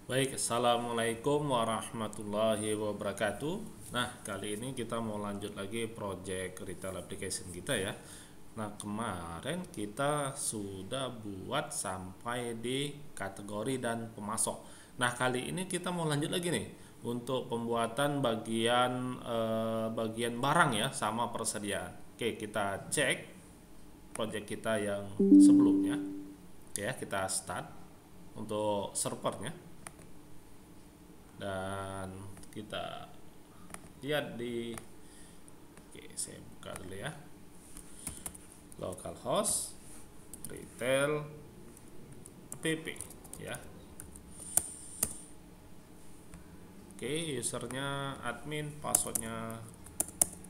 Baik, assalamualaikum warahmatullahi wabarakatuh. Nah, kali ini kita mau lanjut lagi project retail application kita ya. Nah, kemarin kita sudah buat sampai di kategori dan pemasok. Nah, kali ini kita mau lanjut lagi nih untuk pembuatan bagian barang ya sama persediaan. Oke, kita cek project kita yang sebelumnya. Ya, kita start untuk servernya dan kita lihat di, oke, saya buka dulu ya, localhost retail app ya. Oke, usernya admin, passwordnya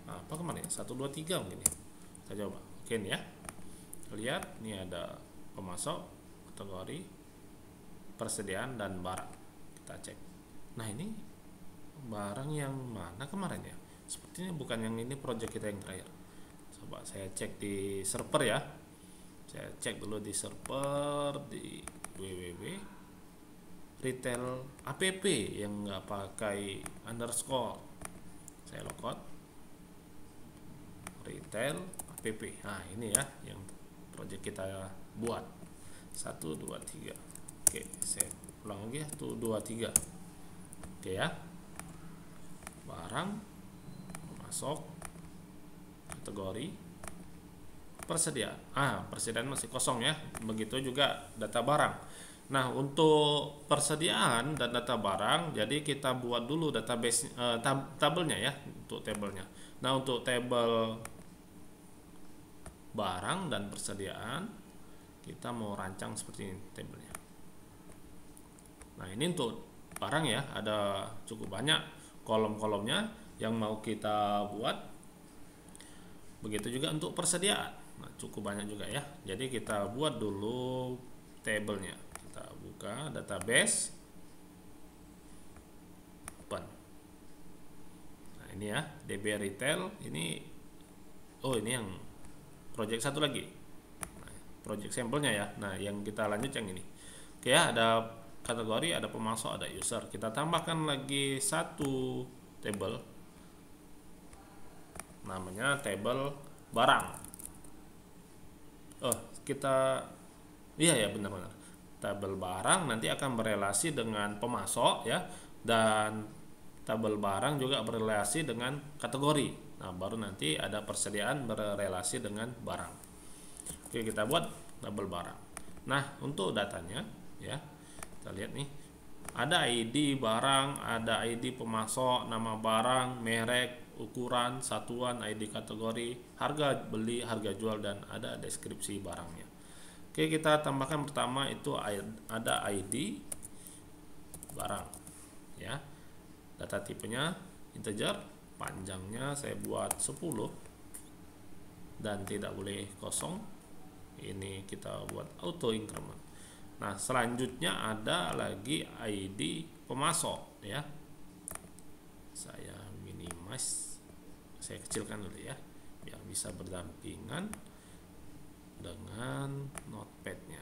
apa kemana ya, 123 mungkin ya. Kita coba, oke nih ya, lihat ini ada pemasok, kategori, persediaan, dan barang. Kita cek. Nah, ini barang yang mana kemarin ya, sepertinya bukan yang ini, project kita yang terakhir. Coba saya cek di server ya, saya cek dulu di server di www retail app yang nggak pakai underscore. Saya logout retail app. Nah, ini ya yang project kita buat, 123. Oke, saya ulang lagi ya, 123. Oke ya, barang, masuk, kategori, persediaan. Persediaan masih kosong ya, begitu juga data barang. Nah, untuk persediaan dan data barang, jadi kita buat dulu database, tabelnya ya, untuk tabelnya. Nah, untuk tabel barang dan persediaan, kita mau rancang seperti ini tabelnya. Nah, ini untuk barang ya, ada cukup banyak kolom-kolomnya yang mau kita buat. Begitu juga untuk persediaan, nah, cukup banyak juga ya. Jadi kita buat dulu tabelnya. Kita buka database, open. Nah, ini ya, DB retail ini. Oh, ini yang project satu lagi, nah, project sampelnya ya. Nah, yang kita lanjut yang ini. Oke ya, ada kategori, ada pemasok, ada user. Kita tambahkan lagi satu table, namanya table barang. Oh, kita, iya ya, benar-benar tabel barang nanti akan berelasi dengan pemasok ya, dan tabel barang juga berelasi dengan kategori. Nah, baru nanti ada persediaan berelasi dengan barang. Oke, kita buat tabel barang. Nah, untuk datanya ya, kita lihat nih, ada ID barang, ada ID pemasok, nama barang, merek, ukuran, satuan, ID kategori, harga beli, harga jual, dan ada deskripsi barangnya. Oke, kita tambahkan pertama itu ada ID barang ya. Data tipenya integer, panjangnya saya buat 10 dan tidak boleh kosong. Ini kita buat auto increment. Nah, selanjutnya ada lagi ID pemasok ya. Saya minimize, saya kecilkan dulu ya, biar bisa berdampingan dengan notepadnya.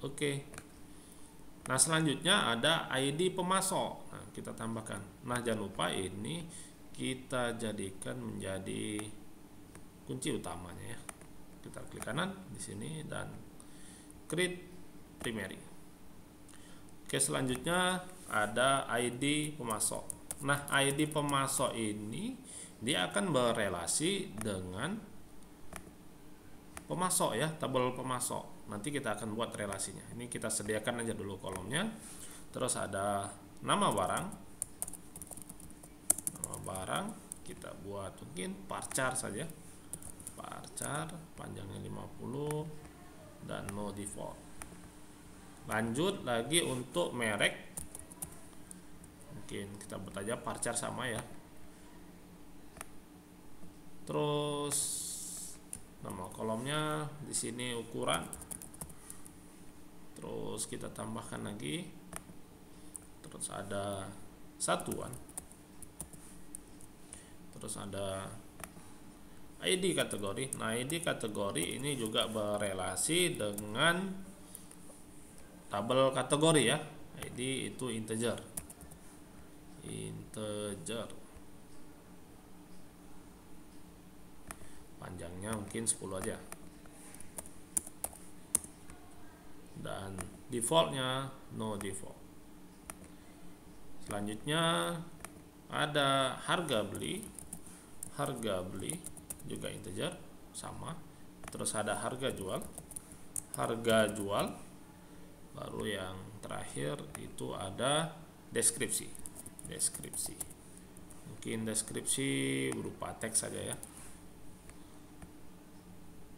Oke. Nah, selanjutnya ada ID pemasok. Nah, kita tambahkan. Nah, jangan lupa ini kita jadikan menjadi kunci utamanya ya. Kita klik kanan di sini dan create primary. Oke, selanjutnya ada ID pemasok. Nah, ID pemasok ini dia akan berelasi dengan pemasok ya, tabel pemasok. Nanti kita akan buat relasinya. Ini kita sediakan aja dulu kolomnya. Terus ada nama barang. Nama barang kita buat mungkin varchar saja. Varchar, panjangnya 50 dan no default. Lanjut lagi untuk merek. Mungkin kita buat aja varchar sama ya. Terus nama kolomnya di sini ukuran. Terus kita tambahkan lagi. Terus ada satuan. Terus ada ID kategori. Nah, ID kategori ini juga berelasi dengan tabel kategori ya. ID itu integer. Panjangnya mungkin 10 aja. Dan defaultnya no default. Selanjutnya ada harga beli juga integer sama. Terus ada harga jual, baru yang terakhir itu ada deskripsi. Mungkin deskripsi berupa teks saja ya,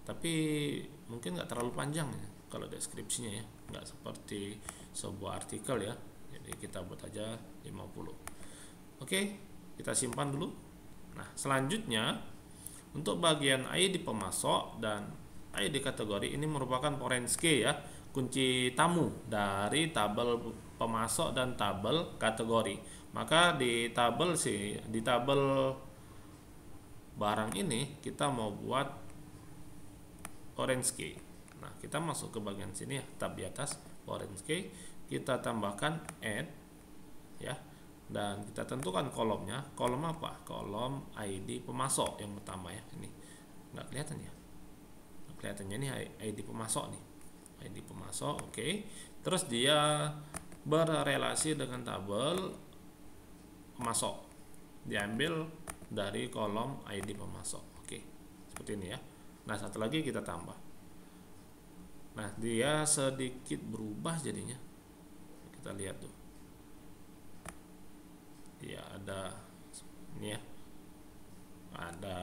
tapi mungkin nggak terlalu panjang ya kalau deskripsinya ya, nggak seperti sebuah artikel ya. Jadi kita buat aja 50. Oke, kita simpan dulu. Nah, selanjutnya untuk bagian ID pemasok dan ID kategori ini merupakan foreign key ya, kunci tamu dari tabel pemasok dan tabel kategori. Maka di tabel barang ini kita mau buat foreign key. Nah, kita masuk ke bagian sini ya, tab di atas foreign key, kita tambahkan add ya, dan kita tentukan kolomnya. Kolom apa? Kolom ID pemasok yang pertama ya. Ini nggak kelihatan ya, kelihatannya ini ID pemasok nih, ID pemasok. Oke. Terus dia berrelasi dengan tabel pemasok, diambil dari kolom ID pemasok. Oke, seperti ini ya. Nah, satu lagi kita tambah. Nah, dia sedikit berubah jadinya. Kita lihat tuh. Ya, ada ini ya. Ada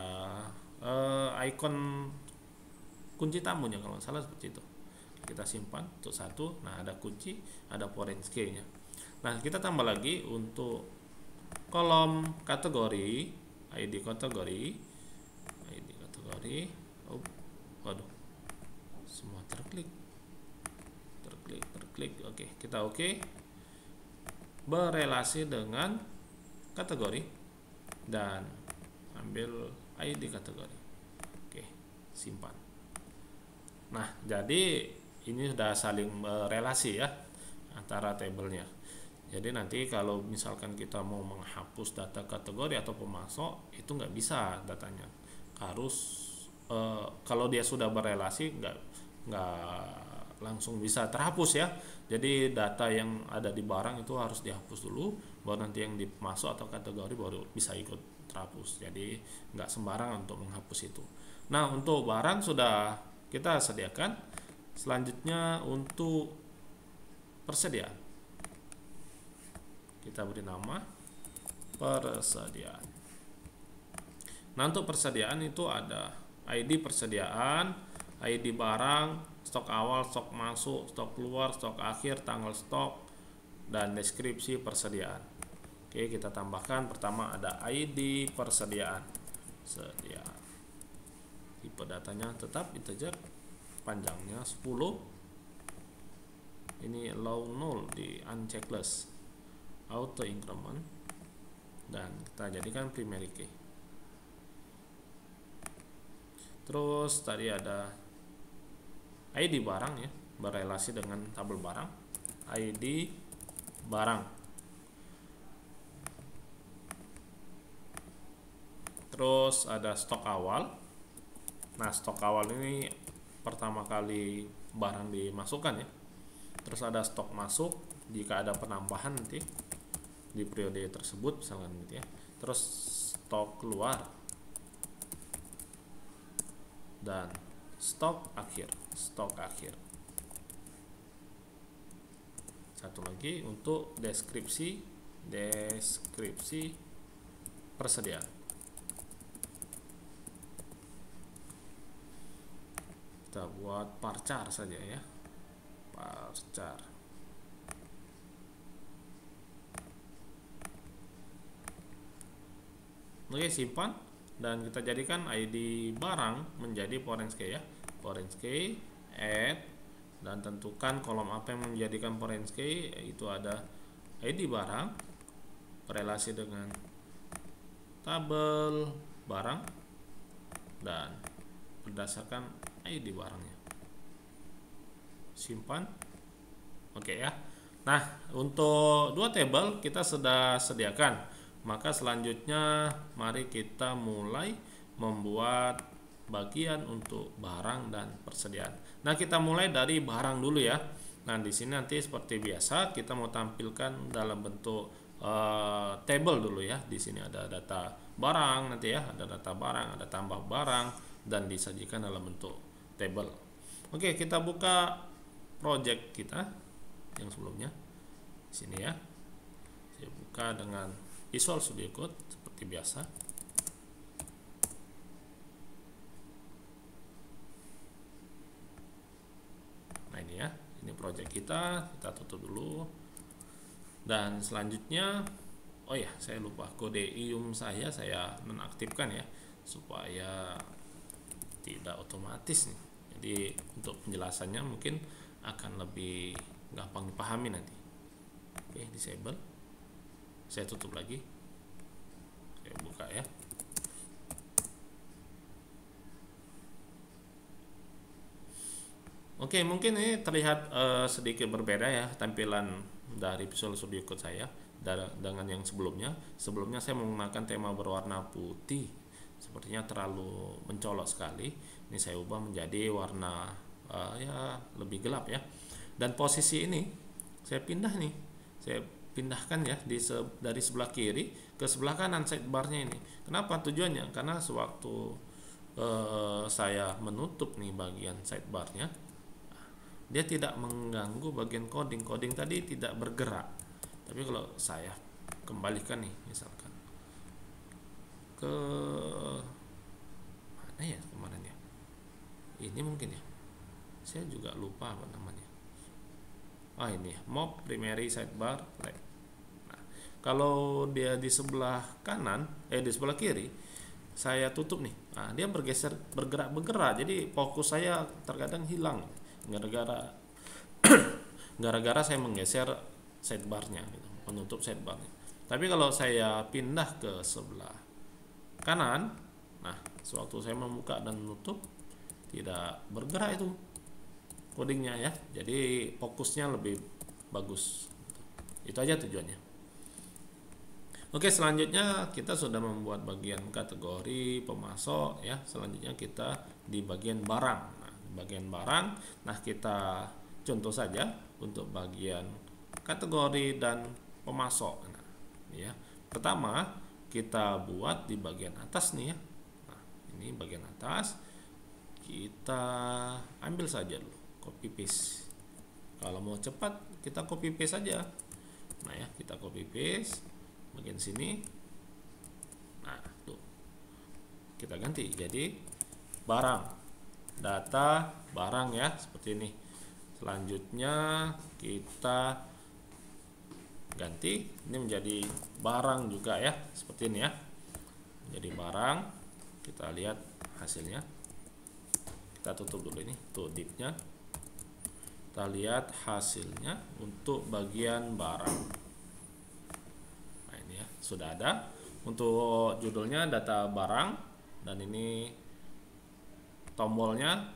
icon kunci tamunya kalau nggak salah seperti itu. Kita simpan untuk satu. Nah, ada kunci, ada foreign key-nya. Nah, kita tambah lagi untuk kolom kategori, ID kategori. Oh, waduh, semua terklik. Oke, kita oke. Berelasi dengan kategori dan ambil ID kategori. Oke, simpan. Nah, jadi ini sudah saling berelasi ya antara tabelnya. Jadi nanti kalau misalkan kita mau menghapus data kategori atau pemasok, itu nggak bisa datanya. Harus kalau dia sudah berelasi nggak langsung bisa terhapus ya. Jadi data yang ada di barang itu harus dihapus dulu, baru nanti yang dimasuk atau kategori baru bisa ikut terhapus. Jadi nggak sembarangan untuk menghapus itu. Nah, untuk barang sudah kita sediakan. Selanjutnya untuk persediaan, kita beri nama persediaan. Nah, untuk persediaan itu ada ID persediaan, ID barang, stok awal, stok masuk, stok keluar, stok akhir, tanggal stok, dan deskripsi persediaan. Oke, kita tambahkan pertama ada ID persediaan. Tipe datanya tetap integer, panjangnya 10. Ini allow null di unchecklist, auto increment, dan kita jadikan primary key. Terus tadi ada ID barang ya, berelasi dengan tabel barang, ID barang. Terus ada stok awal. Nah, stok awal ini pertama kali barang dimasukkan ya. Terus ada stok masuk jika ada penambahan nanti di periode tersebut misalkan gitu ya. Terus stok keluar dan stok akhir. Satu lagi untuk deskripsi persediaan. Kita buat varchar saja ya, varchar. Oke, simpan dan kita jadikan ID barang menjadi foreign key ya, foreign key, add, dan tentukan kolom apa yang menjadikan foreign key, yaitu ada ID barang berelasi dengan tabel barang, dan berdasarkan ID barangnya. Simpan. Oke ya. Nah, untuk dua tabel kita sudah sediakan. Maka selanjutnya mari kita mulai membuat bagian untuk barang dan persediaan. Nah, kita mulai dari barang dulu ya. Nah, di sini nanti seperti biasa kita mau tampilkan dalam bentuk table dulu ya. Di sini ada data barang nanti ya, ada data barang, ada tambah barang dan disajikan dalam bentuk table. Oke, kita buka project kita yang sebelumnya. Di sini ya. Saya buka dengan Visual Studio Code seperti biasa. Nah, ini ya. Ini project kita tutup dulu. Dan selanjutnya, oh ya, saya lupa kode IUM saya nonaktifkan ya, supaya tidak otomatis nih. Jadi untuk penjelasannya mungkin akan lebih gampang dipahami nanti. Oke, disable. Saya tutup lagi. Saya buka ya. Oke, mungkin ini terlihat sedikit berbeda ya tampilan dari Visual Studio Code saya dengan yang sebelumnya. Sebelumnya saya menggunakan tema berwarna putih, sepertinya terlalu mencolok sekali. Ini saya ubah menjadi warna ya lebih gelap ya. Dan posisi ini saya pindah nih, saya pindahkan ya dari sebelah kiri ke sebelah kanan sidebarnya ini. Kenapa tujuannya? Karena sewaktu saya menutup nih bagian sidebarnya, dia tidak mengganggu bagian coding tadi tidak bergerak. Tapi kalau saya kembalikan nih, misalkan ke mana ya kemarin ya, ini mungkin ya, saya juga lupa apa namanya. Ini ya, mob primary sidebar. Nah, kalau dia di sebelah kanan, di sebelah kiri, saya tutup nih. Nah, dia bergerak, jadi fokus saya terkadang hilang gara-gara saya menggeser sidebarnya gitu, menutup sidebarnya. Tapi kalau saya pindah ke sebelah kanan, nah sewaktu saya membuka dan menutup tidak bergerak itu codingnya ya, jadi fokusnya lebih bagus. Itu aja tujuannya. Oke, selanjutnya kita sudah membuat bagian kategori pemasok ya. Selanjutnya kita di bagian barang. Nah, di bagian barang, nah kita contoh saja untuk bagian kategori dan pemasok. Nah, ya. Pertama kita buat di bagian atas nih ya. Nah, ini bagian atas kita ambil saja dulu, copy paste. Kalau mau cepat kita copy paste saja. Nah ya, kita copy paste bagian sini. Nah, tuh. Kita ganti jadi barang. Data barang ya, seperti ini. Selanjutnya kita ganti ini menjadi barang juga ya, seperti ini ya. Jadi barang, kita lihat hasilnya. Kita tutup dulu ini, tuh div-nya. Kita lihat hasilnya untuk bagian barang. Nah, ini ya, sudah ada. Untuk judulnya data barang, dan ini tombolnya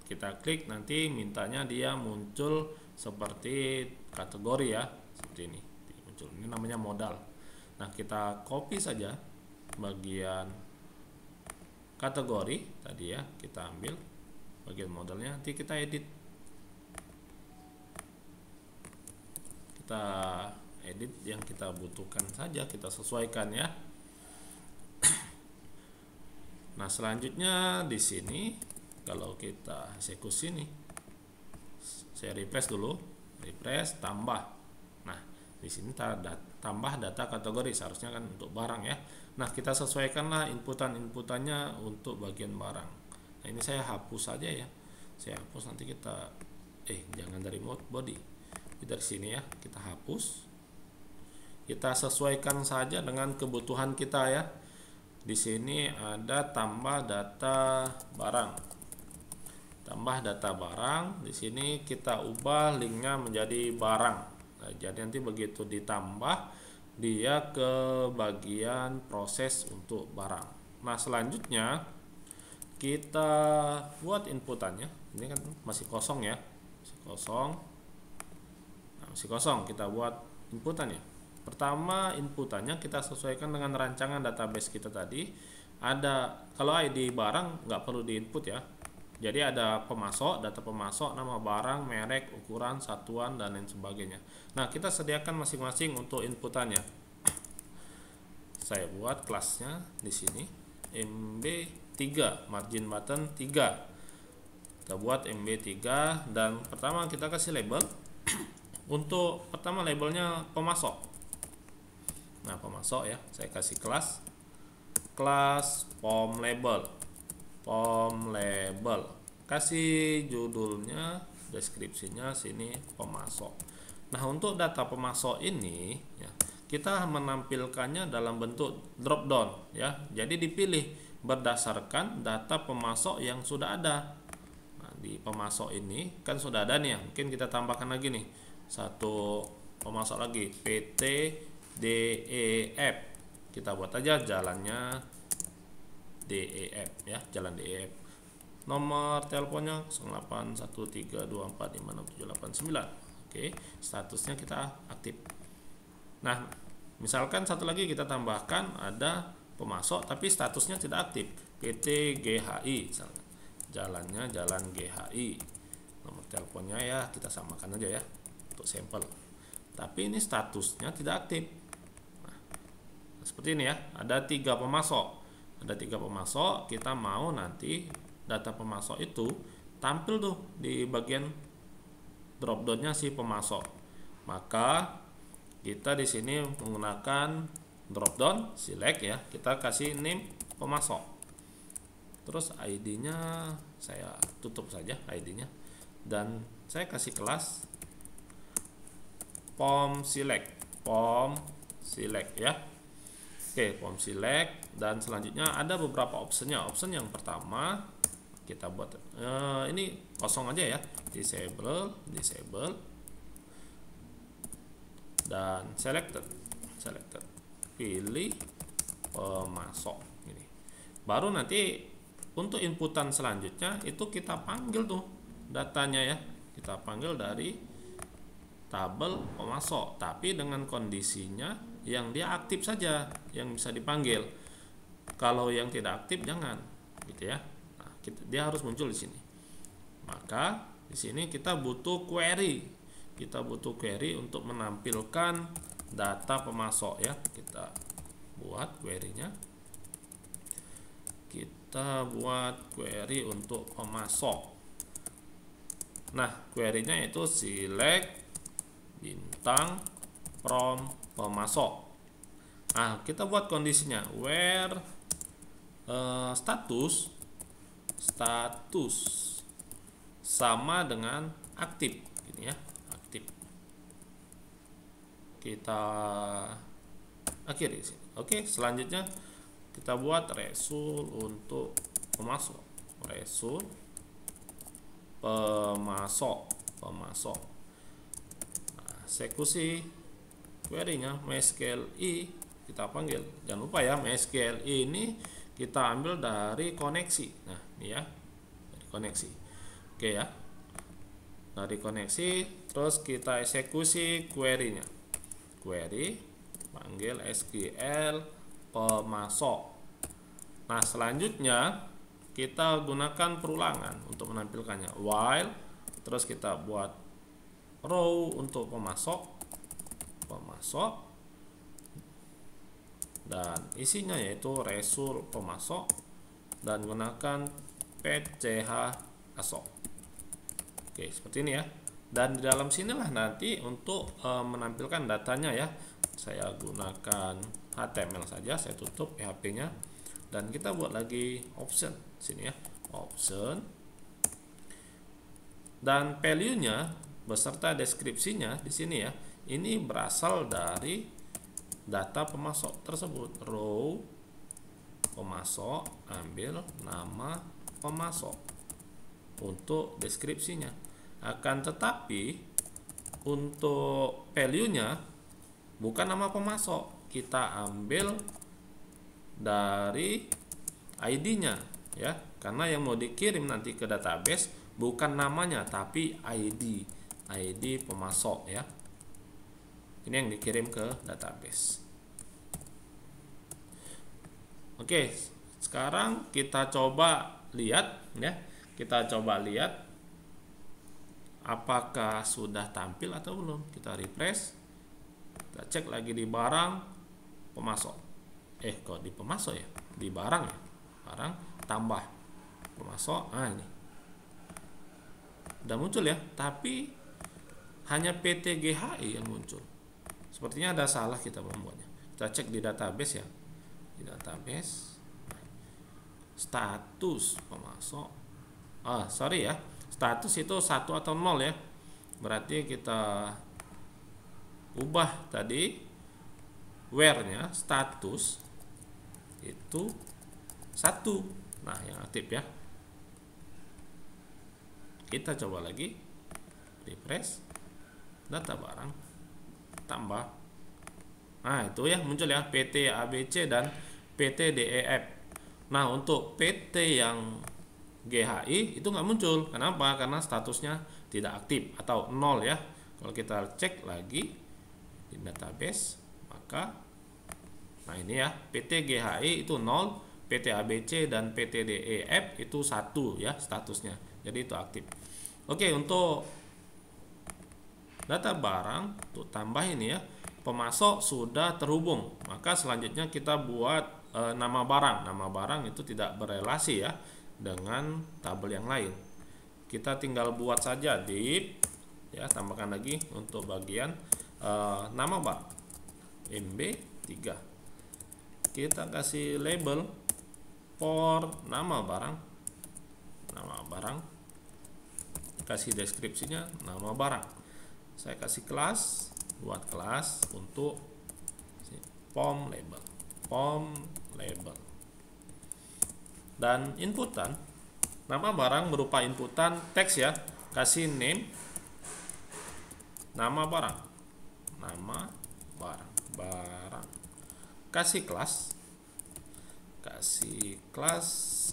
kita klik, nanti mintanya dia muncul seperti kategori ya, seperti ini muncul. Ini namanya modal. Nah, kita copy saja bagian kategori tadi ya, kita ambil bagian modalnya, nanti kita edit. Kita edit yang kita butuhkan saja, kita sesuaikan ya. Nah, selanjutnya di sini kalau kita eksekusi nih, saya refresh dulu, refresh tambah. Nah, di sini tambah data kategori, seharusnya kan untuk barang ya. Nah, kita sesuaikanlah inputannya untuk bagian barang. Nah, ini saya hapus saja ya. Saya hapus, nanti kita jangan dari mode body. Dari sini ya, kita hapus. Kita sesuaikan saja dengan kebutuhan kita ya. Di sini ada tambah data barang. Tambah data barang, di sini kita ubah linknya menjadi barang. Nah, jadi nanti begitu ditambah dia ke bagian proses untuk barang. Nah, selanjutnya kita buat inputannya. Ini kan masih kosong ya, masih kosong. Nah, masih kosong, kita buat inputannya. Pertama, inputannya kita sesuaikan dengan rancangan database kita tadi. Ada, kalau ID barang nggak perlu diinput ya. Jadi ada pemasok, data pemasok, nama barang, merek, ukuran, satuan, dan lain sebagainya. Nah, kita sediakan masing-masing untuk inputannya. Saya buat kelasnya di sini MB3, margin button 3. Kita buat MB3 dan pertama kita kasih label. Untuk pertama labelnya pemasok. Nah, pemasok ya, saya kasih kelas pom label. Kasih judulnya, deskripsinya sini pemasok. Nah, untuk data pemasok ini ya, kita menampilkannya dalam bentuk drop down ya. Jadi dipilih berdasarkan data pemasok yang sudah ada. Nah, di pemasok ini kan sudah ada nih ya. Mungkin kita tambahkan lagi nih. Satu pemasok lagi, PT DEF. Kita buat aja jalannya DEF ya, jalan DEF. Nomor teleponnya 081324567889. Oke, statusnya kita aktif. Nah, misalkan satu lagi kita tambahkan ada pemasok tapi statusnya tidak aktif, PT GHI misalkan. Jalannya jalan GHI. Nomor teleponnya ya kita samakan aja ya untuk sampel. Tapi ini statusnya tidak aktif. Nah, seperti ini ya, ada 3 pemasok. Ada 3 pemasok, kita mau nanti data pemasok itu tampil tuh di bagian drop down-nya si pemasok. Maka kita di sini menggunakan drop down, select ya, kita kasih name pemasok. Terus ID-nya saya tutup saja ID-nya dan saya kasih kelas pom select ya. Oke, pom select dan selanjutnya ada beberapa optionnya. Option yang pertama kita buat ini kosong aja ya, disable dan selected. Pilih pemasok ini. Baru nanti untuk inputan selanjutnya itu kita panggil tuh datanya ya. Kita panggil dari tabel pemasok, tapi dengan kondisinya yang dia aktif saja yang bisa dipanggil. Kalau yang tidak aktif jangan, gitu ya. Nah, dia harus muncul di sini. Maka di sini kita butuh query. Kita butuh query untuk menampilkan data pemasok ya. Kita buat query-nya. Kita buat query untuk pemasok. Nah, query-nya itu select bintang from pemasok. Nah, kita buat kondisinya where status sama dengan aktif ini ya, aktif. Kita akhiri sini. Oke, selanjutnya kita buat result untuk pemasok. Result pemasok. Nah, eksekusi query-nya MySQL kita panggil. Jangan lupa ya, MySQL ini kita ambil dari koneksi. Nah, ini ya, dari koneksi. Oke ya, dari koneksi. Terus kita eksekusi query-nya. Query panggil SQL pemasok. Nah, selanjutnya kita gunakan perulangan untuk menampilkannya. While, terus kita buat row untuk pemasok dan isinya yaitu result pemasok dan gunakan PCH ASOC. Oke, seperti ini ya. Dan di dalam sinilah nanti untuk menampilkan datanya ya. Saya gunakan HTML saja, saya tutup PHP-nya dan kita buat lagi option sini ya, option dan value-nya beserta deskripsinya di sini ya. Ini berasal dari data pemasok tersebut. Row pemasok, ambil nama pemasok untuk deskripsinya. Akan tetapi untuk value-nya bukan nama pemasok, kita ambil dari ID-nya. ya, karena yang mau dikirim nanti ke database bukan namanya tapi ID pemasok ya. Ini yang dikirim ke database. Oke, sekarang kita coba lihat ya. Kita coba lihat apakah sudah tampil atau belum. Kita refresh. Kita cek lagi di barang pemasok. Kok di pemasok ya? Di barang ya. Barang tambah pemasok. Nah, ini. Udah muncul ya, tapi hanya PT GHI yang muncul. Sepertinya ada salah kita membuatnya. Kita cek di database ya. Di database status pemasok. Sorry ya. Status itu 1 atau 0 ya. Berarti kita ubah tadi where-nya status itu 1. Nah, yang aktif ya. Kita coba lagi. Refresh. Data barang tambah. Nah, itu ya muncul ya PT ABC dan PT DEF. Nah, untuk PT yang GHI itu nggak muncul. Kenapa? Karena statusnya tidak aktif atau 0 ya. Kalau kita cek lagi di database, maka nah ini ya, PT GHI itu 0, PT ABC dan PT DEF itu 1 ya statusnya. Jadi itu aktif. Oke, untuk data barang untuk tambah ini ya, pemasok sudah terhubung. Maka selanjutnya kita buat nama barang. Nama barang itu tidak berelasi ya dengan tabel yang lain. Kita tinggal buat saja div ya, tambahkan lagi untuk bagian nama barang MB3. Kita kasih label for nama barang. Kasih deskripsinya nama barang. Saya kasih kelas, buat kelas untuk form label. Dan inputan, nama barang berupa inputan teks ya. Kasih name, nama barang. Kasih kelas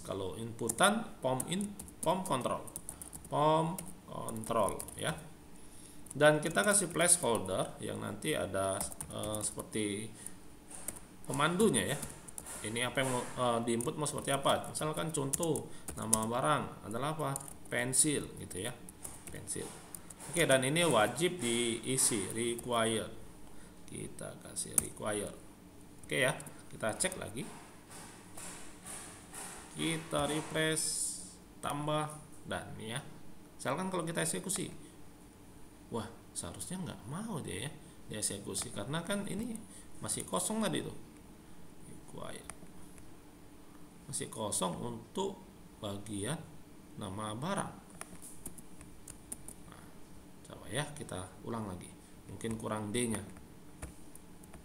kalau inputan form control ya. Dan kita kasih placeholder yang nanti ada seperti pemandunya ya. Ini apa yang mau diinput mau seperti apa. Misalkan contoh nama barang adalah apa? Pensil gitu ya. Pensil. Oke, dan ini wajib diisi, required. Kita kasih required. Oke ya, kita cek lagi. Kita refresh, tambah, dan ya. Misalkan kalau kita eksekusi, wah seharusnya nggak mau dia ya dieksekusi karena kan ini masih kosong tadi tuh, masih kosong untuk bagian nama barang. Nah, coba ya kita ulang lagi, mungkin kurang D nya.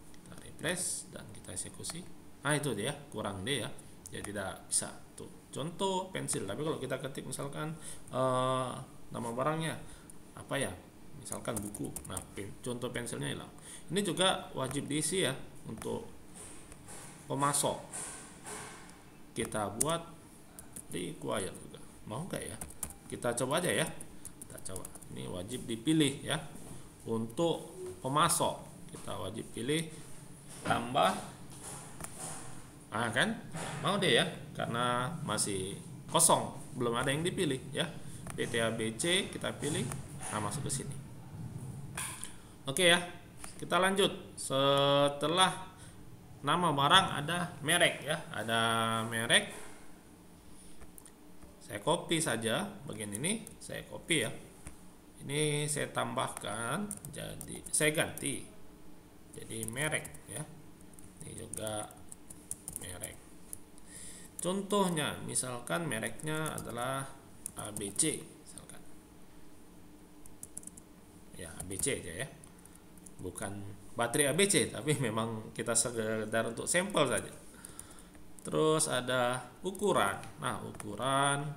Kita refresh dan kita eksekusi. Nah itu dia, kurang D ya, jadi tidak bisa tuh. Contoh pensil, tapi kalau kita ketik misalkan nama barangnya apa ya, misalkan buku, nah contoh pensilnya hilang. Ini juga wajib diisi ya untuk pemasok. Kita buat required juga, mau nggak ya? Kita coba aja ya, kita coba. Ini wajib dipilih ya untuk pemasok. Kita wajib pilih tambah. Kan mau deh ya, karena masih kosong, belum ada yang dipilih ya. PT ABC kita pilih, masuk ke sini. Oke ya, kita lanjut. Setelah nama barang ada merek ya, ada merek. Saya copy saja bagian ini, saya copy ya. Ini saya tambahkan, jadi saya ganti jadi merek ya. Ini juga merek. Contohnya misalkan mereknya adalah ABC misalkan. Ya, ABC aja ya. Bukan baterai ABC, tapi memang kita sekedar untuk sampel saja. Terus ada ukuran. Nah, ukuran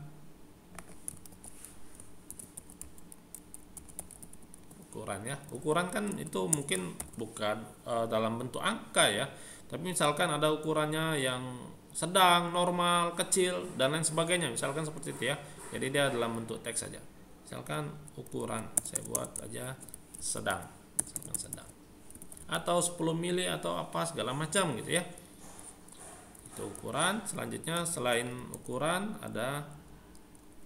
ya. Ukuran kan itu mungkin bukan dalam bentuk angka ya. Tapi misalkan ada ukurannya yang sedang, normal, kecil, dan lain sebagainya, misalkan seperti itu ya. Jadi dia dalam bentuk teks saja. Misalkan ukuran, saya buat aja sedang, misalkan sedang, atau 10 mili atau apa segala macam gitu ya. Itu ukuran. Selanjutnya selain ukuran ada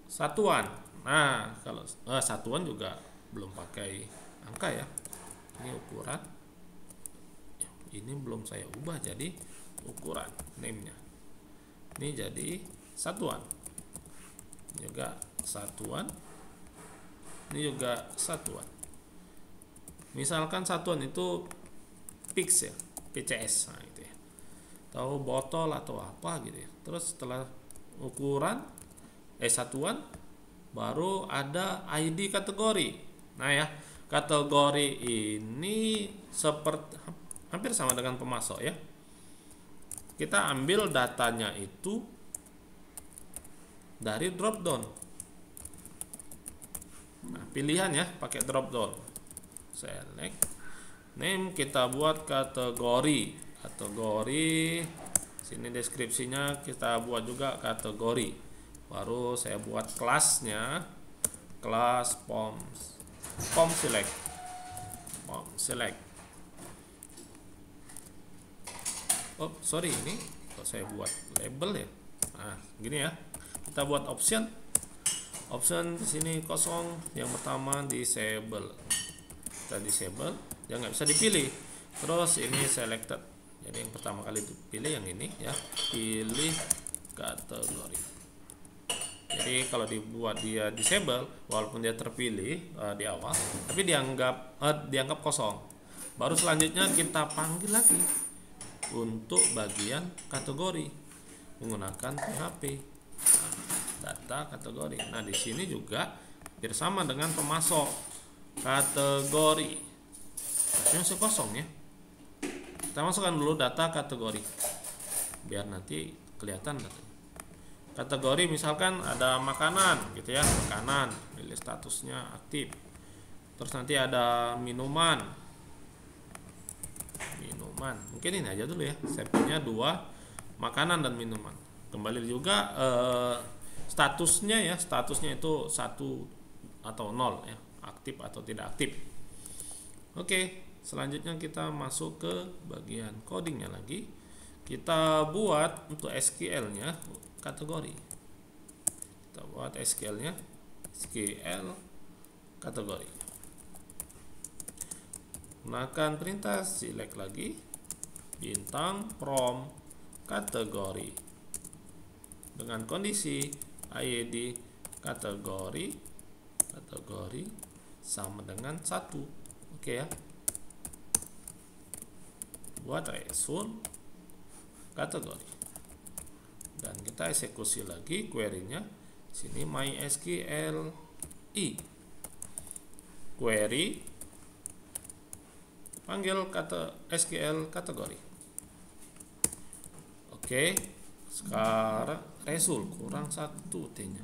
satuan. Nah, kalau satuan juga belum pakai angka ya. Ini ukuran. Ini belum saya ubah jadi ukuran name-nya. Ini jadi satuan. Ini juga satuan. Ini juga satuan. Misalkan satuan itu pix ya, PCS, nah gitu ya. Atau botol atau apa gitu ya. Terus setelah ukuran satuan baru ada ID kategori. Nah ya, kategori ini seperti hampir sama dengan pemasok ya. Kita ambil datanya itu dari drop down. Nah, pilihan ya, pakai drop down. Select name, kita buat kategori. Sini deskripsinya kita buat juga kategori. Baru saya buat kelasnya, kelas form select. Oh sorry, ini kok saya buat label ya. Nah gini ya, kita buat option di sini kosong. Yang pertama disable, kita disable, dia nggak bisa dipilih. Terus ini selected, jadi yang pertama kali dipilih yang ini ya, pilih kategori. Jadi kalau dibuat dia disable, walaupun dia terpilih di awal, tapi dianggap kosong. Baru selanjutnya kita panggil lagi untuk bagian kategori menggunakan PHP. Data kategori. Nah, di sini juga hampir sama dengan pemasok kategori. Tapi masih kosong ya. Kita masukkan dulu data kategori biar nanti kelihatan datanya. Kategori misalkan ada makanan gitu ya, makanan, pilih statusnya aktif. Terus nanti ada minuman. Mungkin ini aja dulu ya. Saya punya 2 makanan dan minuman. Kembali juga statusnya itu 1 atau 0 ya, aktif atau tidak aktif. Oke, selanjutnya kita masuk ke bagian codingnya lagi. Kita buat untuk SQL-nya kategori. Kita buat SQL-nya, SQL kategori. Gunakan perintah select lagi, bintang from kategori dengan kondisi ID kategori sama dengan 1. Oke ya. Buat resume kategori. Dan kita eksekusi lagi query-nya. Sini MySQL query panggil SQL kategori. Oke, sekarang result kurang 1 T-nya.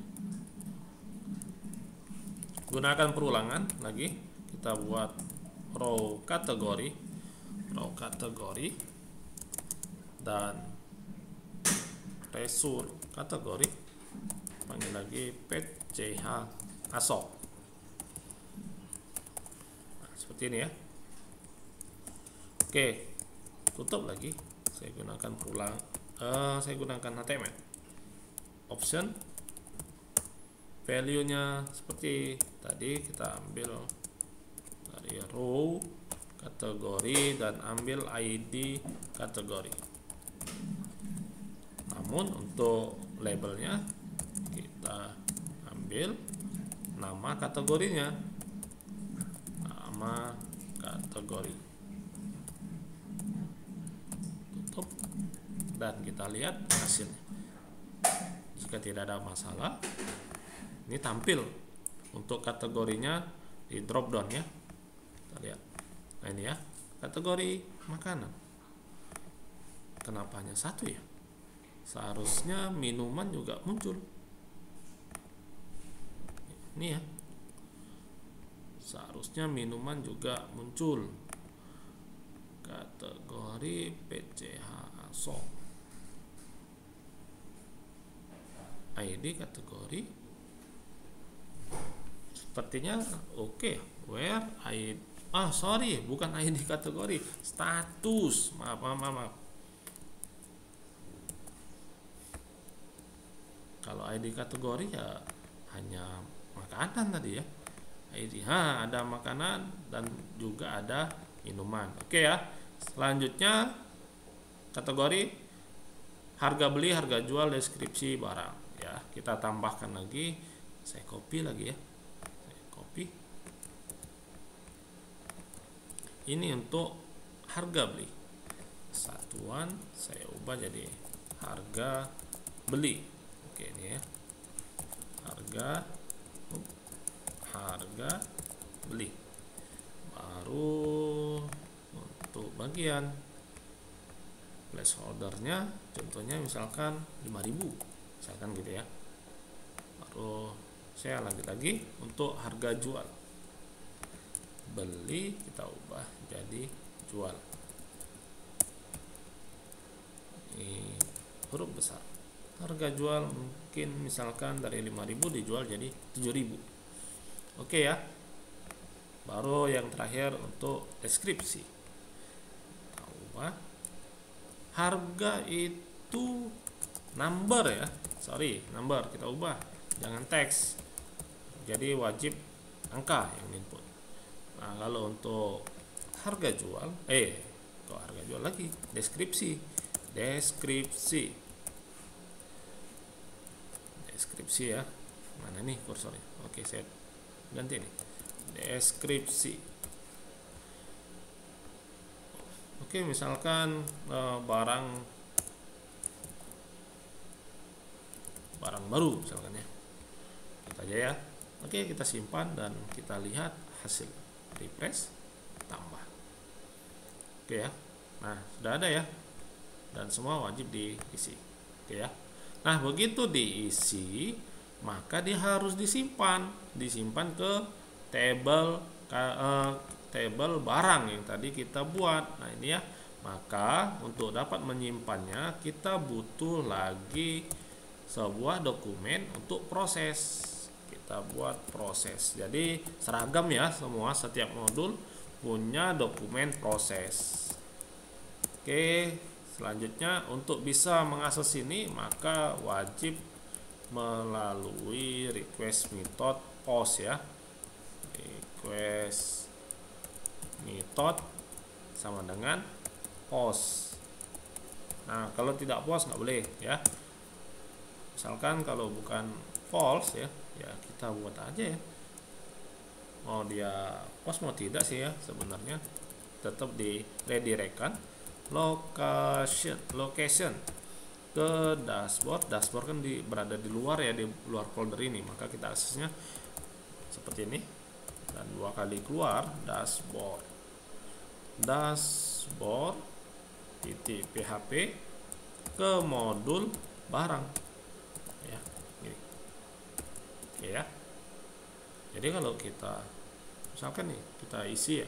Gunakan perulangan lagi. Kita buat row kategori dan result kategori, panggil lagi PCH ASOC. Nah, seperti ini ya. Oke, tutup lagi. Saya gunakan saya gunakan HTML. Option value nya seperti tadi, kita ambil dari row kategori dan ambil ID kategori. Namun untuk labelnya kita ambil nama kategorinya, nama kategori. Tutup dan kita lihat hasilnya. Jika tidak ada masalah, ini tampil untuk kategorinya di drop down ya. Kita lihat. Nah ini ya, kategori makanan. Kenapa hanya 1 ya? Seharusnya minuman juga muncul. Ini ya. Seharusnya minuman juga muncul. Kategori PCH ASOC. ID kategori sepertinya oke. Where ID, sorry, bukan ID kategori, status. Maaf. Kalau ID kategori ya hanya makanan tadi ya. ID, ada makanan dan juga ada minuman. Oke ya. Selanjutnya kategori harga beli, harga jual, deskripsi barang ya. Kita tambahkan lagi, saya copy lagi ya. Saya copy. Ini untuk harga beli. Satuan saya ubah jadi harga beli. Oke, ini ya. Harga beli. Baru untuk bagian placeholdernya contohnya misalkan 5.000 misalkan gitu ya. Baru saya lanjut lagi untuk harga jual. Beli kita ubah jadi jual. Ini huruf besar. Harga jual mungkin misalkan dari 5.000 dijual jadi 7.000. Oke ya. Baru yang terakhir untuk deskripsi. Kita ubah. Harga itu number ya. Sorry, number kita ubah. Jangan teks. Jadi wajib angka yang input. Nah, kalau untuk harga jual, kok harga jual lagi? Deskripsi. Deskripsi ya. Mana nih kursornya? Oke, saya ganti nih. Deskripsi. Oke, misalkan barang baru misalkan ya. Kita aja ya. Oke, kita simpan dan kita lihat hasil. Refresh, tambah. Oke ya. Nah, sudah ada ya. Dan semua wajib diisi. Oke ya. Nah, begitu diisi, maka dia harus disimpan ke table barang yang tadi kita buat. Nah, ini ya. Maka untuk dapat menyimpannya kita butuh lagi sebuah dokumen untuk proses. Kita buat proses. Jadi seragam ya semua, setiap modul punya dokumen proses. Oke, selanjutnya untuk bisa mengakses ini maka wajib melalui request method post ya. Request method sama dengan post. Nah, kalau tidak post nggak boleh ya. Misalkan kalau bukan false ya kita buat aja ya. Mau dia post mau tidak sih ya sebenarnya tetap di redirectkan location ke dashboard kan berada di luar ya, di luar folder ini, maka kita aksesnya seperti ini dan 2 kali keluar dashboard titik php ke modul barang ya, gini. Oke ya. Jadi kalau kita misalkan nih kita isi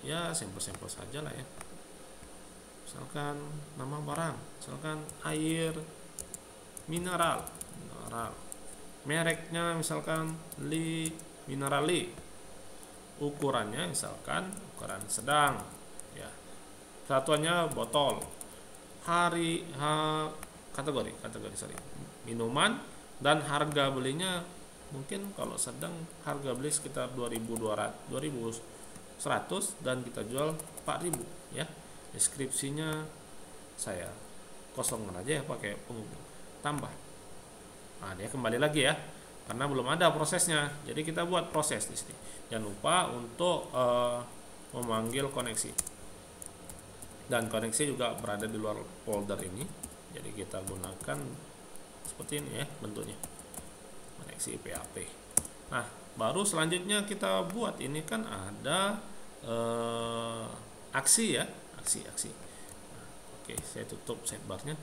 ya sampel-sampel saja lah ya. Misalkan nama barang, misalkan air mineral, mereknya misalkan Minerali, ukurannya misalkan ukuran sedang ya, satuannya botol, kategori minuman, dan harga belinya mungkin kalau sedang harga beli sekitar 2.100 dan kita jual 4.000 ya. Deskripsinya saya kosongkan aja ya, pakai tambah. Nah, dia kembali lagi ya karena belum ada prosesnya, jadi kita buat proses di sini. Jangan lupa untuk memanggil koneksi, dan koneksi juga berada di luar folder ini, jadi kita gunakan seperti ini ya bentuknya, koneksi PHP. Nah, baru selanjutnya kita buat ini kan ada aksi ya, aksi. Nah, oke, saya tutup sidebarnya.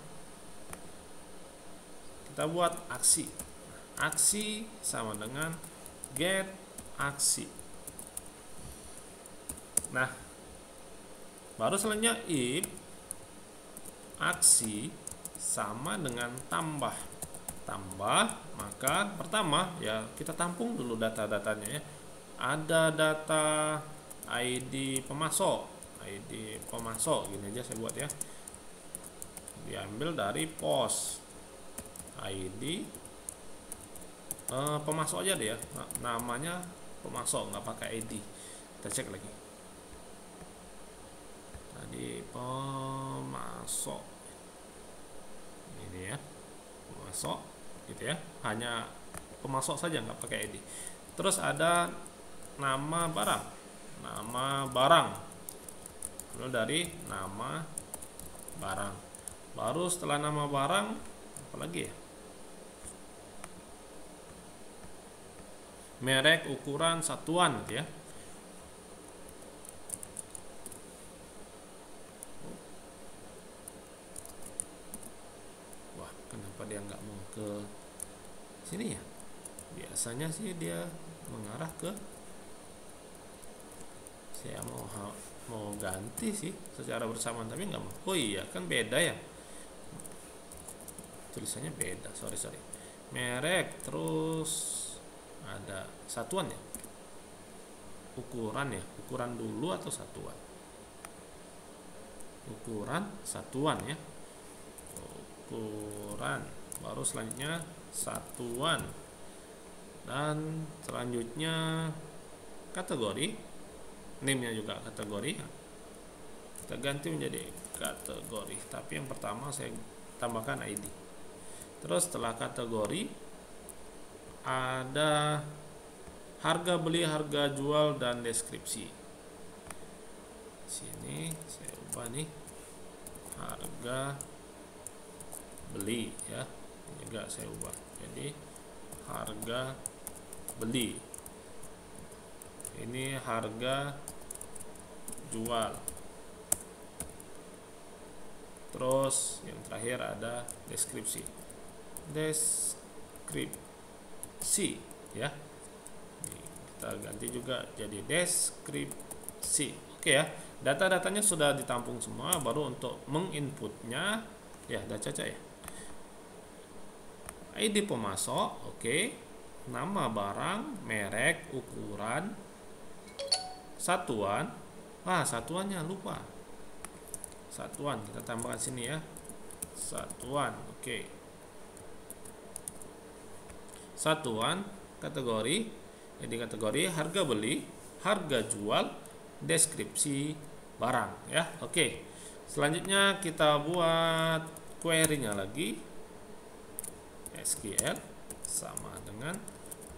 Kita buat aksi. Aksi sama dengan get aksi. Nah, baru selanjutnya if aksi sama dengan tambah. tambah, maka pertama ya kita tampung dulu data-datanya ya. Ada data ID pemasok, gini aja saya buat ya, diambil dari pos ID pemasok aja deh ya, namanya pemasok, nggak pakai ID. Kita cek lagi tadi, pemasok ini ya, pemasok gitu ya, hanya pemasok saja nggak pakai ID. Terus ada nama barang, lalu dari nama barang, baru setelah nama barang apalagi ya, merek, ukuran, satuan gitu ya. Wah, kenapa dia nggak mau ke sini ya? Biasanya sih dia mengarah ke, saya mau ganti sih secara bersamaan tapi nggak mau. Oh iya, kan beda ya, tulisannya beda, sorry. Merek, terus ada satuan ya, ukuran ya, ukuran dulu atau satuan, ukuran satuan ya, ukuran, baru selanjutnya satuan, dan selanjutnya kategori, name-nya juga kategori, kita ganti menjadi kategori, tapi yang pertama saya tambahkan ID. Terus setelah kategori ada harga beli, harga jual, dan deskripsi. Sini saya ubah nih, harga beli ya, juga saya ubah jadi harga beli. Ini harga jual. Terus yang terakhir ada deskripsi ya. Kita ganti juga jadi deskripsi. Oke ya, data-datanya sudah ditampung semua, baru untuk menginputnya ya ada caca ya, ID pemasok, oke, nama barang, merek, ukuran, satuan. Satuannya lupa, satuan kita tambahkan sini ya, satuan, oke. Satuan, kategori, jadi kategori harga beli, harga jual, deskripsi barang ya. Oke, selanjutnya kita buat query-nya lagi, SQL sama dengan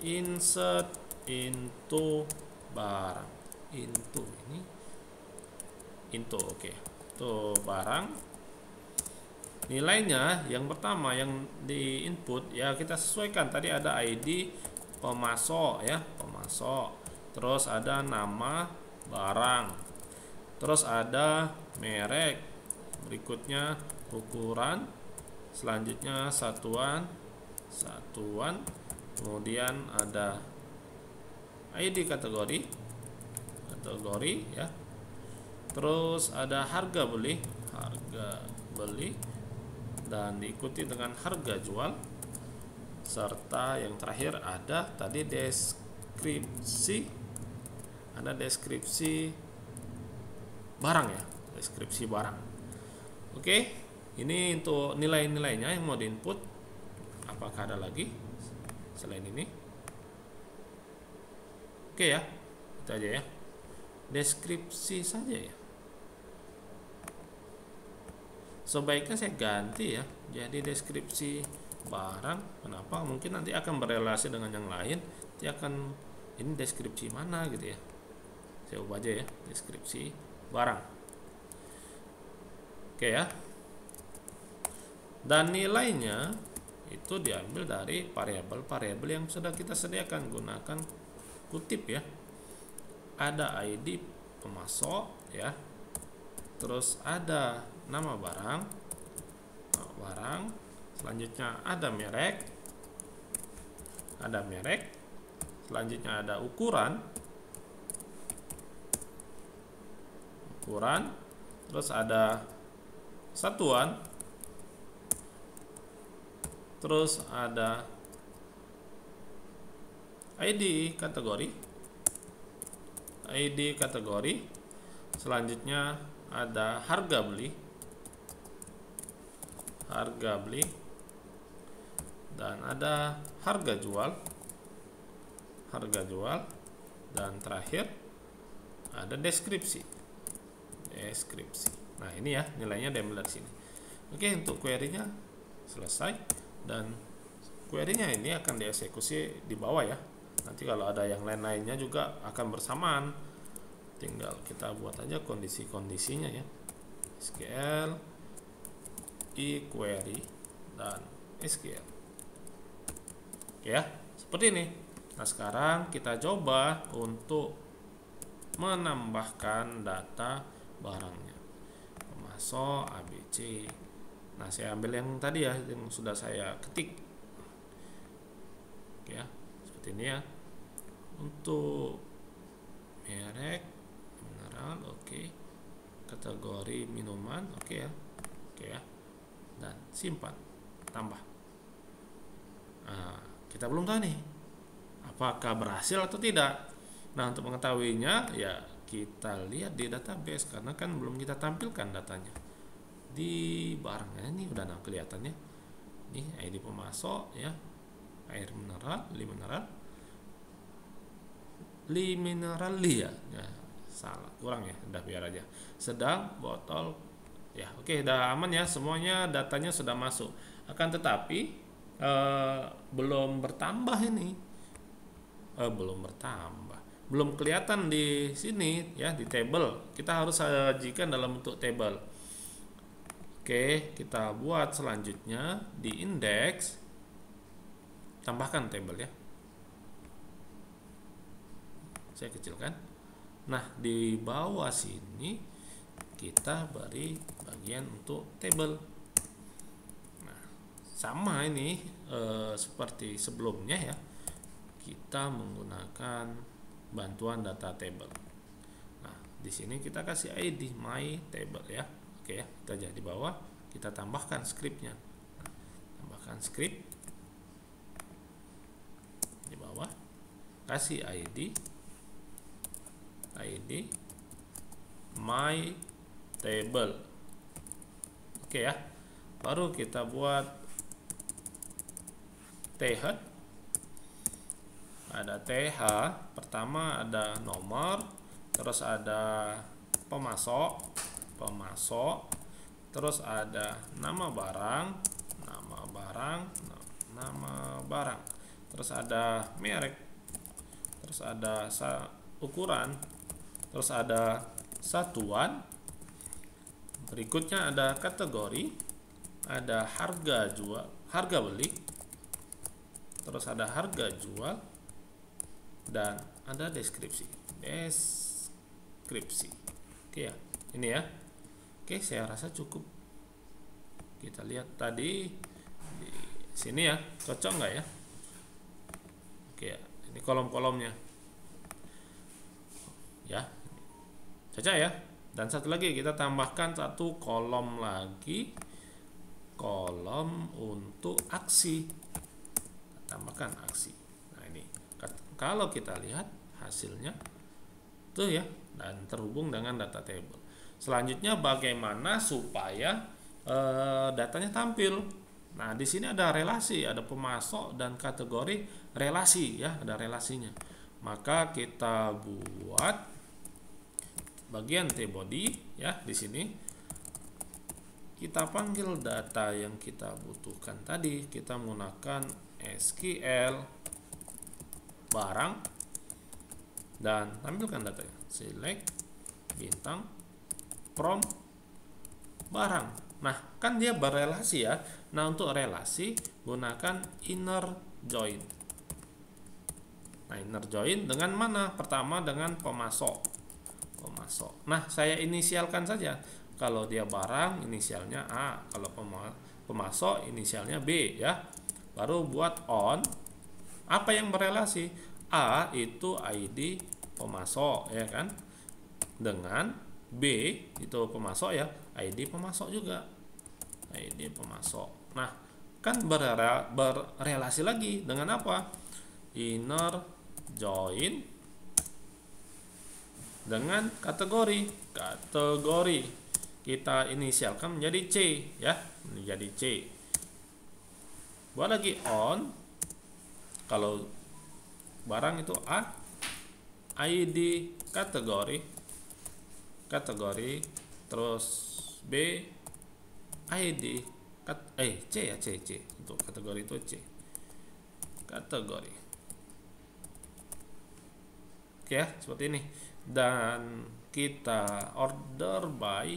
insert into barang, oke, itu barang. Nilainya yang pertama yang di input ya kita sesuaikan, tadi ada ID pemasok ya, pemasok, terus ada nama barang, terus ada merek, berikutnya ukuran, selanjutnya satuan, kemudian ada ID kategori ya, terus ada harga beli, dan diikuti dengan harga jual, serta yang terakhir ada tadi deskripsi, barang ya, deskripsi barang. Oke, ini untuk nilai-nilainya yang mau diinput. Apakah ada lagi selain ini? Oke ya, itu aja ya, deskripsi saja ya. Sebaiknya saya ganti ya jadi deskripsi barang. Kenapa? Mungkin nanti akan berelasi dengan yang lain, nanti akan ini deskripsi mana gitu ya. Saya ubah aja ya, deskripsi barang. Oke ya, dan nilainya itu diambil dari variabel yang sudah kita sediakan, gunakan kutip ya. Ada ID pemasok ya, terus ada nama barang, selanjutnya ada merek, selanjutnya ada ukuran, terus ada satuan, terus ada ID kategori, selanjutnya ada harga beli, dan ada harga jual, dan terakhir ada deskripsi. Nah, ini ya nilainya diambil dari sini. Oke, untuk query-nya selesai, dan query-nya ini akan dieksekusi di bawah ya. Nanti kalau ada yang lain-lainnya juga akan bersamaan. Tinggal kita buat aja kondisi-kondisinya ya. SQL, query, dan SQL. Oke ya, seperti ini. Nah, sekarang kita coba untuk menambahkan data barangnya. Pemasok ABC. Nah, saya ambil yang tadi ya, yang sudah saya ketik. Oke ya, seperti ini ya. Untuk merek mineral, oke. Kategori minuman, oke ya. Dan simpan, tambah. Nah, kita belum tahu nih apakah berhasil atau tidak. Nah, untuk mengetahuinya ya kita lihat di database, karena kan belum kita tampilkan datanya di barangnya. Ini udah kelihatannya nih, ID pemasok ya, air mineral, ya. Nah, salah, kurang ya, udah biar aja. Sedang, botol ya. Oke, udah aman ya, semuanya datanya sudah masuk. Akan tetapi belum bertambah ini, belum kelihatan di sini ya, di table. Kita harus sajikan dalam bentuk table. Oke, kita buat selanjutnya di index, tambahkan table ya. Saya kecilkan. Nah, di bawah sini kita beri bagian untuk table. Nah, sama ini seperti sebelumnya ya. Kita menggunakan bantuan data table. Nah, di sini kita kasih ID my table ya. Oke ya, kita jadi di bawah, kita tambahkan scriptnya. Nah, tambahkan script di bawah, kasih ID my table. Oke ya, baru kita buat th. Ada TH, pertama ada nomor, terus ada pemasok, terus ada nama barang, terus ada merek, terus ada ukuran, terus ada satuan, berikutnya ada kategori, ada harga beli, terus ada harga jual, dan ada deskripsi. Oke ya, ini ya. Oke, saya rasa cukup. Kita lihat tadi di sini ya, cocok nggak ya? Oke ya, ini kolom-kolomnya ya, cocok ya. Dan satu lagi, kita tambahkan satu kolom lagi, kolom untuk aksi. Tambahkan aksi. Nah, ini kalau kita lihat hasilnya tuh ya, dan terhubung dengan data table. Selanjutnya bagaimana supaya datanya tampil. Nah, di sini ada relasi, ada pemasok dan kategori relasi ya, ada relasinya. Maka kita buat bagian tbody ya, di sini kita panggil data yang kita butuhkan tadi. Kita menggunakan SQL barang dan tampilkan datanya. Select bintang from barang. Nah, kan dia berelasi ya. Nah, untuk relasi gunakan inner join. Nah, inner join dengan mana? Pertama dengan pemasok. Nah, saya inisialkan saja. Kalau dia barang, inisialnya A. Kalau pemasok, inisialnya B ya. Baru buat on. Apa yang berelasi? A itu ID pemasok ya kan, dengan B itu pemasok ya, ID pemasok juga, ID pemasok. Nah, kan berrelasi lagi dengan apa? Inner join dengan kategori. Kategori kita inisialkan menjadi C ya, menjadi C. Buat lagi on, kalau barang itu A, ID kategori, terus B, ID C ya, C untuk kategori itu C, kategori. Oke ya, seperti ini. Dan kita order by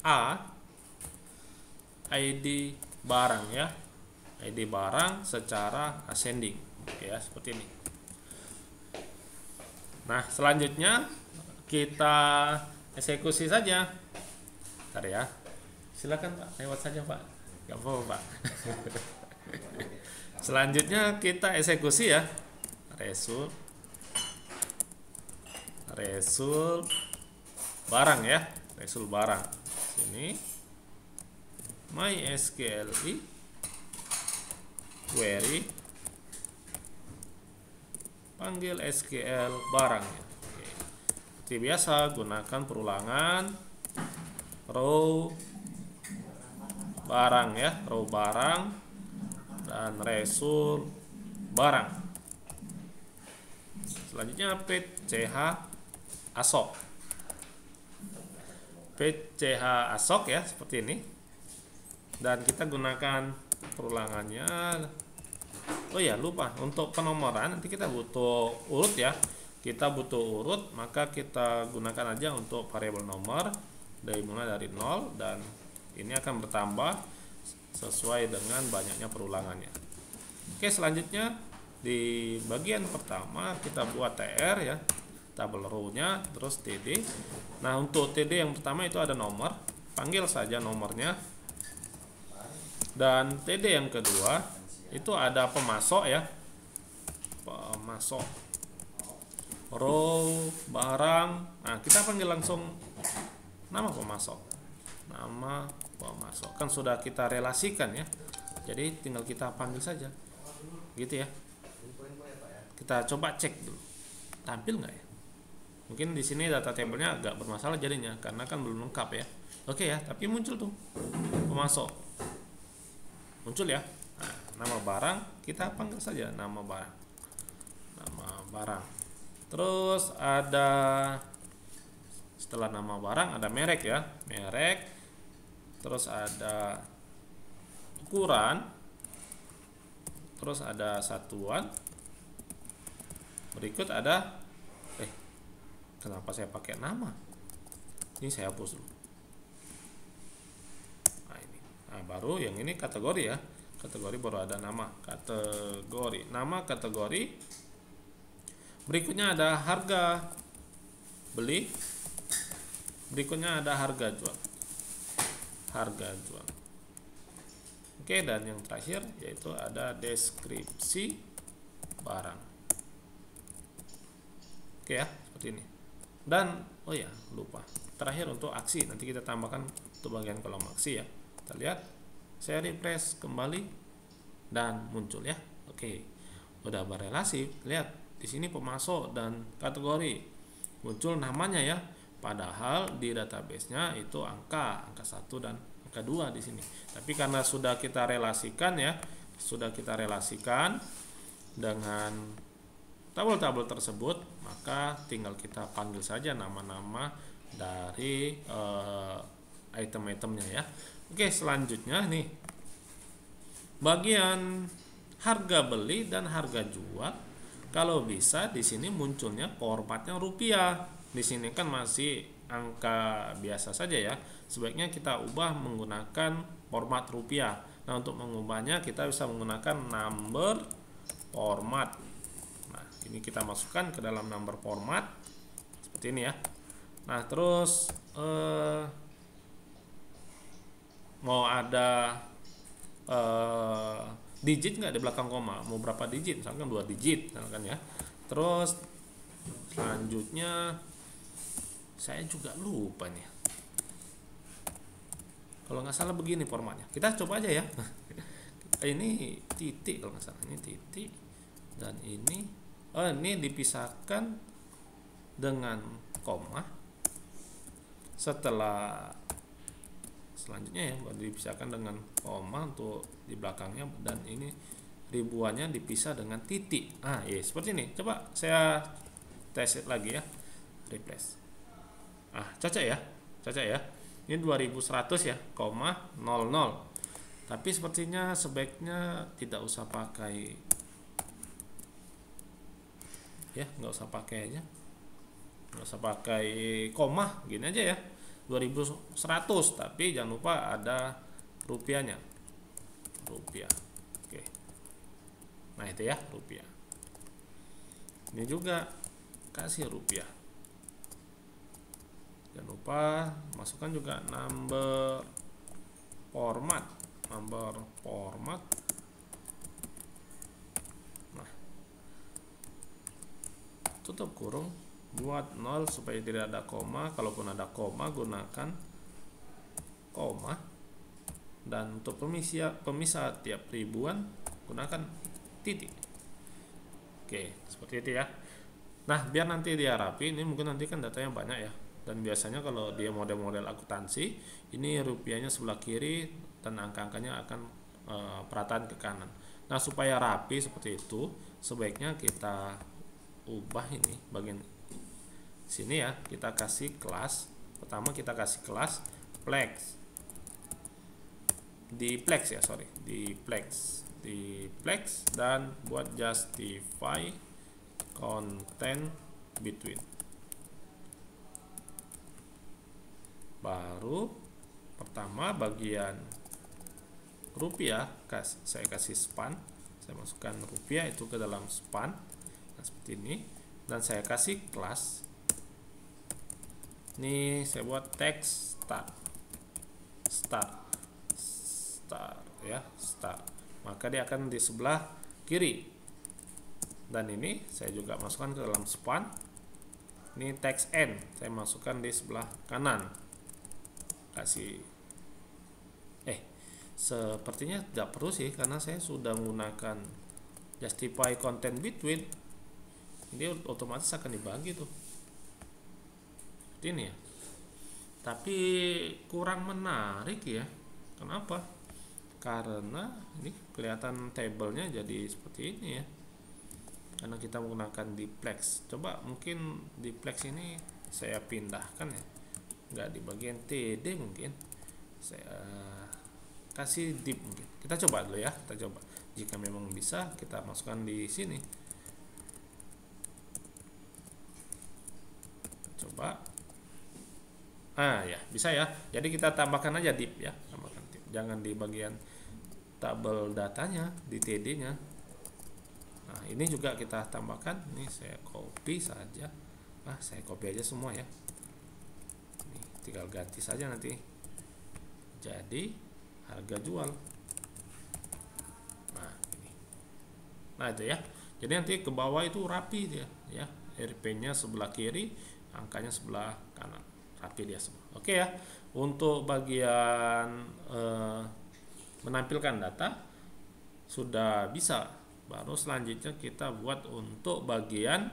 A, ID barang ya, ID barang secara ascending. Oke ya, seperti ini. Nah, selanjutnya kita eksekusi saja. Bentar ya, silakan Pak, lewat saja Pak, gak apa-apa Pak. Selanjutnya kita eksekusi ya, result barang ya, result barang. Sini MySQL query panggil SQL barang. Oke. Seperti biasa, gunakan perulangan row barang ya, row barang dan result barang. Selanjutnya PCH ASOC. PCH ASOC ya, seperti ini. Dan kita gunakan perulangannya. Oh ya, lupa, untuk penomoran nanti kita butuh urut ya. Kita butuh urut, maka kita gunakan aja untuk variabel nomor dimulai dari 0, dan ini akan bertambah sesuai dengan banyaknya perulangannya. Oke, selanjutnya di bagian pertama kita buat TR ya, tabel row-nya, terus TD. Nah, untuk TD yang pertama itu ada nomor, panggil saja nomornya. Dan TD yang kedua itu ada pemasok ya, pemasok row barang. Nah, kita panggil langsung nama pemasok, kan sudah kita relasikan ya, jadi tinggal kita panggil saja gitu ya. Kita coba cek dulu tampil nggak ya. Mungkin di sini data tabelnya agak bermasalah jadinya karena kan belum lengkap ya. Oke ya, tapi muncul tuh pemasok, muncul ya. Nah, nama barang kita panggil saja nama barang. Terus ada, setelah nama barang ada merek ya, merek. Terus ada ukuran, terus ada satuan. Berikut ada kenapa saya pakai nama? Ini saya hapus dulu. Nah, ini. Nah, baru yang ini kategori ya. Kategori baru ada nama, kategori, nama kategori. Berikutnya ada harga beli. Berikutnya ada harga jual. Oke, dan yang terakhir yaitu ada deskripsi barang. Oke ya, seperti ini. Dan oh ya, lupa, terakhir untuk aksi, nanti kita tambahkan untuk bagian kolom aksi ya. Kita lihat, saya refresh kembali dan muncul ya. Oke, udah berrelasi. Lihat di sini pemasok dan kategori, muncul namanya ya. Padahal di database-nya itu angka 1 dan angka 2 di sini. Tapi karena sudah kita relasikan ya, dengan tabel-tabel tersebut, maka tinggal kita panggil saja nama-nama dari item-itemnya ya. Oke, selanjutnya nih bagian harga beli dan harga jual. Kalau bisa di sini munculnya formatnya rupiah. Di sini kan masih angka biasa saja ya. Sebaiknya kita ubah menggunakan format rupiah. Nah, untuk mengubahnya kita bisa menggunakan number format. Nah, ini kita masukkan ke dalam number format seperti ini ya. Nah, terus mau ada digit nggak di belakang koma? Mau berapa digit? Misalkan 2 digit, misalkan ya. Terus selanjutnya Saya juga lupa nih. Kalau nggak salah begini formatnya. Kita coba aja ya. Ini titik kalau nggak salah. Ini titik dan ini. Oh, ini dipisahkan dengan koma. Selanjutnya ya, dipisahkan dengan koma untuk di belakangnya, dan ini ribuannya dipisah dengan titik. Ya seperti ini. Coba saya tes lagi ya, replace. Cocok ya, ini 2100 ya, koma 00. Tapi sepertinya sebaiknya tidak usah pakai ya, nggak usah pakai aja, nggak usah pakai koma, gini aja ya, 2100. Tapi jangan lupa ada rupiahnya, rupiah. Oke, nah itu ya, rupiah. Ini juga kasih rupiah. Jangan lupa masukkan juga number format. Nah, tutup kurung, buat 0 supaya tidak ada koma. Kalaupun ada koma, gunakan koma. Dan untuk pemisah tiap ribuan, gunakan titik. Oke, seperti itu ya. Nah, biar nanti dia rapi, ini mungkin nanti kan datanya banyak ya. Dan biasanya kalau dia model-model akuntansi, ini rupiahnya sebelah kiri dan angka-angkanya akan perataan ke kanan. Nah, supaya rapi seperti itu, sebaiknya kita ubah ini bagian sini ya. Kita kasih kelas. Pertama kita kasih kelas flex. Di flex dan buat justify content between. Baru pertama bagian rupiah saya kasih span, saya masukkan rupiah itu ke dalam span, nah seperti ini, dan saya kasih kelas. Ini saya buat text start ya, start. Maka dia akan di sebelah kiri, dan ini saya juga masukkan ke dalam span. Ini text end saya masukkan di sebelah kanan. Kasih sepertinya tidak perlu sih, karena saya sudah menggunakan justify content between. Ini otomatis akan dibagi tuh seperti ini ya. Tapi kurang menarik ya. Kenapa? Karena ini kelihatan tabelnya jadi seperti ini ya, karena kita menggunakan duplex. Coba mungkin duplex ini saya pindahkan ya, nggak di bagian TD, mungkin saya kasih div mungkin. Kita coba dulu ya, kita coba. Jika memang bisa, kita masukkan di sini. Coba. Ya, bisa ya. Jadi kita tambahkan aja div ya, tambahkan div. Jangan di bagian tabel datanya, di TD-nya. Nah, ini juga kita tambahkan. Ini saya copy saja. Saya copy aja semua ya. Ini tinggal ganti saja nanti. Jadi harga jual. Nah, ini. Nah, itu ya. Jadi nanti ke bawah itu rapi dia ya. RP-nya sebelah kiri, angkanya sebelah kanan. Rapi dia semua. Oke ya. Untuk bagian menampilkan data sudah bisa. Baru selanjutnya kita buat untuk bagian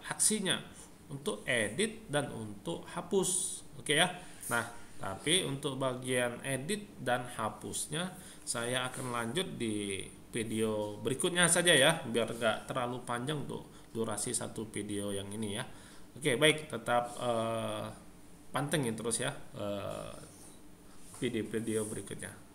aksinya, untuk edit dan untuk hapus. Oke ya. Nah, tapi untuk bagian edit dan hapusnya saya akan lanjut di video berikutnya saja ya, biar nggak terlalu panjang untuk durasi satu video yang ini ya. Oke, baik, tetap pantengin terus ya video-video berikutnya.